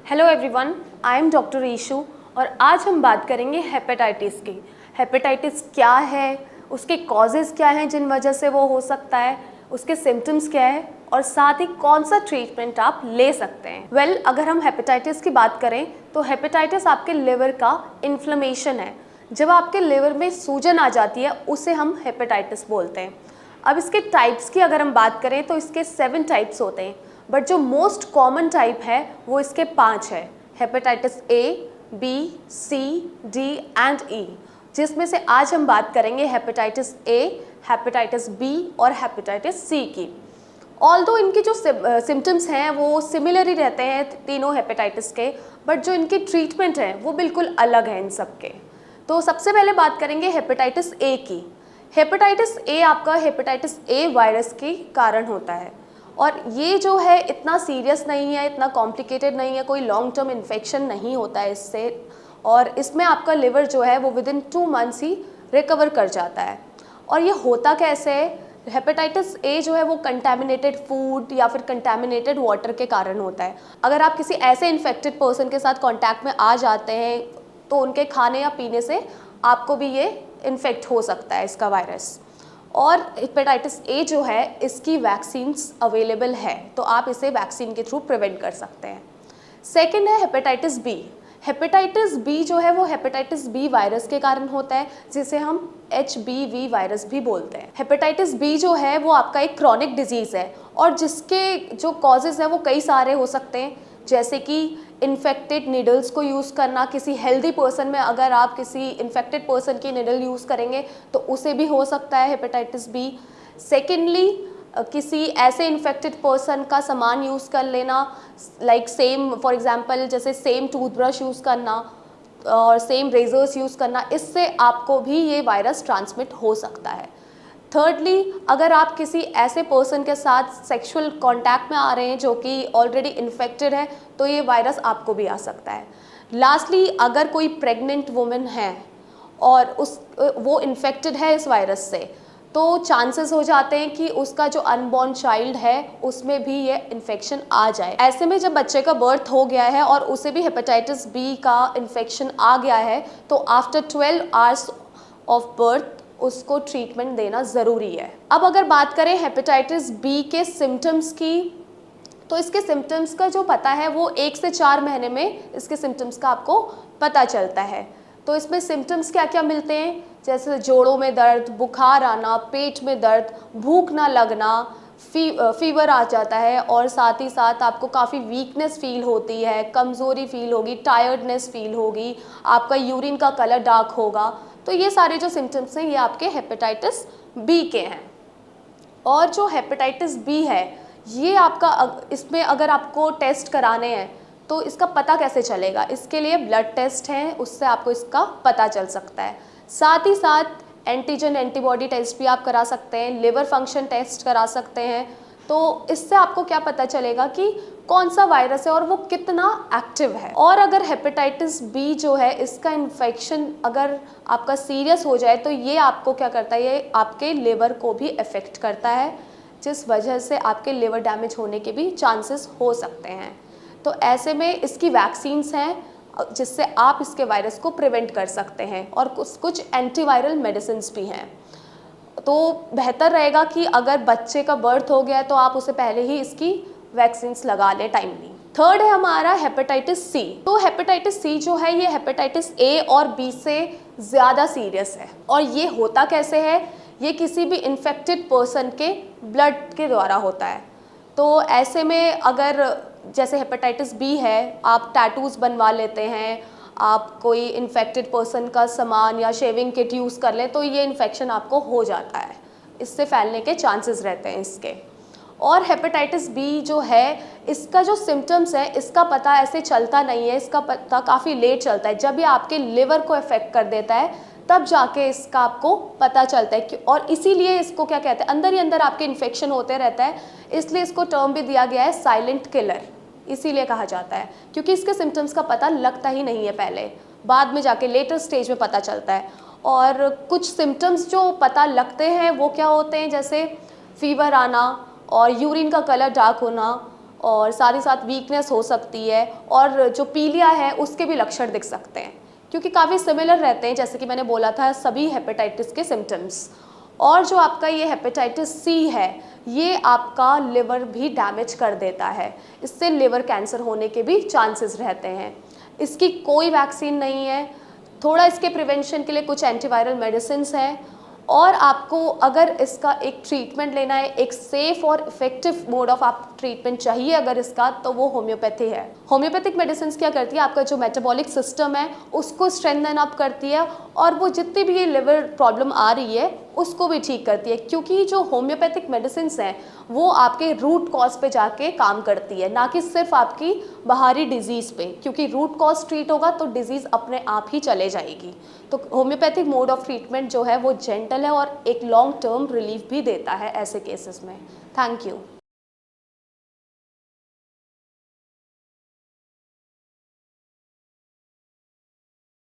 Hello everyone, I am doctor Ishu और आज हम बात करेंगे हेपेटाइटिस की। हेपेटाइटिस क्या है, उसके कॉजेज़ क्या हैं जिन वजह से वो हो सकता है, उसके सिम्टम्स क्या है और साथ ही कौन सा ट्रीटमेंट आप ले सकते हैं। अगर हम हेपेटाइटिस की बात करें तो हेपेटाइटिस आपके लिवर का इन्फ्लेमेशन है। जब आपके लिवर में सूजन आ जाती है उसे हम हेपेटाइटिस बोलते हैं। अब इसके टाइप्स की अगर हम बात करें तो इसके 7 टाइप्स होते हैं, बट जो मोस्ट कॉमन टाइप है वो इसके 5 है। Hepatitis A, B, C, D and E, जिसमें से आज हम बात करेंगे हेपेटाइटिस ए, हेपेटाइटिस बी और हेपेटाइटिस सी की। ऑल्दो इनकी जो सिम्टम्स हैं वो सिमिलर ही रहते हैं तीनों हेपेटाइटिस के, बट जो इनकी ट्रीटमेंट है वो बिल्कुल अलग है इन सब के। तो सबसे पहले बात करेंगे हेपेटाइटिस ए की। हेपेटाइटिस ए आपका हेपेटाइटिस ए वायरस के कारण होता है और ये जो है इतना सीरियस नहीं है, इतना कॉम्प्लिकेटेड नहीं है, कोई लॉन्ग टर्म इन्फेक्शन नहीं होता है इससे, और इसमें आपका लिवर जो है वो विदिन 2 मंथ्स ही रिकवर कर जाता है। और ये होता कैसे है? हेपेटाइटिस ए जो है वो कंटैमिनेटेड फूड या फिर कंटैमिनेटेड वाटर के कारण होता है। अगर आप किसी ऐसे इन्फेक्टेड पर्सन के साथ कांटेक्ट में आ जाते हैं तो उनके खाने या पीने से आपको भी ये इन्फेक्ट हो सकता है इसका वायरस। और हेपेटाइटिस ए जो है इसकी वैक्सीन्स अवेलेबल है, तो आप इसे वैक्सीन के थ्रू प्रिवेंट कर सकते हैं। सेकंड है हेपेटाइटिस बी। हेपेटाइटिस बी जो है वो हेपेटाइटिस बी वायरस के कारण होता है, जिसे हम HBV वायरस भी बोलते हैं। हेपेटाइटिस बी जो है वो आपका एक क्रॉनिक डिजीज़ है और जिसके जो कॉजेज़ हैं वो कई सारे हो सकते हैं, जैसे कि इन्फेक्टेड निडल्स को यूज़ करना। किसी हेल्दी पर्सन में अगर आप किसी इन्फेक्टेड पर्सन की निडल यूज़ करेंगे तो उसे भी हो सकता है हेपेटाइटिस बी। सेकेंडली, किसी ऐसे इन्फेक्टेड पर्सन का सामान यूज़ कर लेना, लाइक सेम फॉर एग्जांपल जैसे सेम टूथब्रश यूज़ करना और सेम रेजर्स यूज़ करना, इससे आपको भी ये वायरस ट्रांसमिट हो सकता है। थर्डली, अगर आप किसी ऐसे पर्सन के साथ सेक्सुअल कांटेक्ट में आ रहे हैं जो कि ऑलरेडी इन्फेक्टेड है तो ये वायरस आपको भी आ सकता है। लास्टली, अगर कोई प्रेग्नेंट वुमेन है और वो इन्फेक्टेड है इस वायरस से, तो चांसेस हो जाते हैं कि उसका जो अनबॉर्न चाइल्ड है उसमें भी ये इन्फेक्शन आ जाए। ऐसे में जब बच्चे का बर्थ हो गया है और उसे भी हेपेटाइटिस बी का इन्फेक्शन आ गया है तो आफ्टर 12 आवर्स ऑफ बर्थ उसको ट्रीटमेंट देना ज़रूरी है। अब अगर बात करें हेपेटाइटिस बी के सिम्टम्स की, तो इसके सिम्टम्स का जो पता है वो 1 से 4 महीने में इसके सिम्टम्स का आपको पता चलता है। तो इसमें सिम्टम्स क्या क्या मिलते हैं, जैसे जोड़ों में दर्द, बुखार आना, पेट में दर्द, भूख ना लगना, फीवर आ जाता है और साथ ही साथ आपको काफ़ी वीकनेस फील होती है, कमज़ोरी फील होगी, टायर्डनेस फील होगी, आपका यूरिन का कलर डार्क होगा। तो ये सारे जो सिम्टम्स हैं ये आपके हेपेटाइटिस बी के हैं। और जो हेपेटाइटिस बी है ये आपका इसमें अगर आपको टेस्ट कराने हैं तो इसका पता कैसे चलेगा? इसके लिए ब्लड टेस्ट हैं, उससे आपको इसका पता चल सकता है। साथ ही साथ एंटीजन एंटीबॉडी टेस्ट भी आप करा सकते हैं, लिवर फंक्शन टेस्ट करा सकते हैं। तो इससे आपको क्या पता चलेगा कि कौन सा वायरस है और वो कितना एक्टिव है। और अगर हेपेटाइटिस बी जो है इसका इन्फेक्शन अगर आपका सीरियस हो जाए तो ये आपको क्या करता है, ये आपके लिवर को भी अफेक्ट करता है, जिस वजह से आपके लिवर डैमेज होने के भी चांसेस हो सकते हैं। तो ऐसे में इसकी वैक्सीन्स हैं जिससे आप इसके वायरस को प्रिवेंट कर सकते हैं और कुछ एंटीवायरल मेडिसिन्स भी हैं। तो बेहतर रहेगा कि अगर बच्चे का बर्थ हो गया है तो आप उसे पहले ही इसकी वैक्सीन्स लगा लें टाइमली। थर्ड है हमारा हेपेटाइटिस सी। तो हेपेटाइटिस सी जो है ये हेपेटाइटिस ए और बी से ज़्यादा सीरियस है। और ये होता कैसे है? ये किसी भी इन्फेक्टेड पर्सन के ब्लड के द्वारा होता है। तो ऐसे में अगर जैसे हेपेटाइटिस बी है, आप टैटूज़ बनवा लेते हैं, आप कोई इन्फेक्टेड पर्सन का सामान या शेविंग किट यूज़ कर लें तो ये इन्फेक्शन आपको हो जाता है, इससे फैलने के चांसेस रहते हैं इसके। और हेपेटाइटिस बी जो है इसका जो सिम्टम्स है इसका पता ऐसे चलता नहीं है, इसका पता काफ़ी लेट चलता है। जब ये आपके लिवर को अफेक्ट कर देता है तब जाके इसका आपको पता चलता है कि, और इसीलिए इसको क्या कहते हैं, अंदर ही अंदर आपके इन्फेक्शन होते रहता है, इसलिए इसको टर्म भी दिया गया है साइलेंट किलर। इसीलिए कहा जाता है क्योंकि इसके सिम्टम्स का पता लगता ही नहीं है पहले, बाद में जाके लेटर स्टेज में पता चलता है। और कुछ सिम्टम्स जो पता लगते हैं वो क्या होते हैं, जैसे फीवर आना और यूरिन का कलर डार्क होना और साथ ही साथ वीकनेस हो सकती है, और जो पीलिया है उसके भी लक्षण दिख सकते हैं, क्योंकि काफ़ी सिमिलर रहते हैं जैसे कि मैंने बोला था सभी हेपेटाइटिस के सिम्टम्स। और जो आपका ये हेपेटाइटिस सी है, ये आपका लिवर भी डैमेज कर देता है, इससे लिवर कैंसर होने के भी चांसेस रहते हैं। इसकी कोई वैक्सीन नहीं है, थोड़ा इसके प्रिवेंशन के लिए कुछ एंटीवायरल मेडिसिन्स हैं, और आपको अगर इसका एक ट्रीटमेंट लेना है, एक सेफ और इफेक्टिव मोड ऑफ आप ट्रीटमेंट चाहिए अगर इसका, तो वो होम्योपैथी है। होम्योपैथिक मेडिसिन क्या करती है, आपका जो मेटाबॉलिक सिस्टम है उसको स्ट्रेंथन अप करती है, और वो जितनी भी ये लिवर प्रॉब्लम आ रही है उसको भी ठीक करती है, क्योंकि जो होम्योपैथिक मेडिसिन हैं वो आपके रूट कॉज पे जाके काम करती है, ना कि सिर्फ आपकी बाहरी डिजीज़ पे, क्योंकि रूट कॉज ट्रीट होगा तो डिजीज़ अपने आप ही चले जाएगी। तो होम्योपैथिक मोड ऑफ ट्रीटमेंट जो है वो जेंटल है और एक लॉन्ग टर्म रिलीफ भी देता है ऐसे केसेस में। Thank you.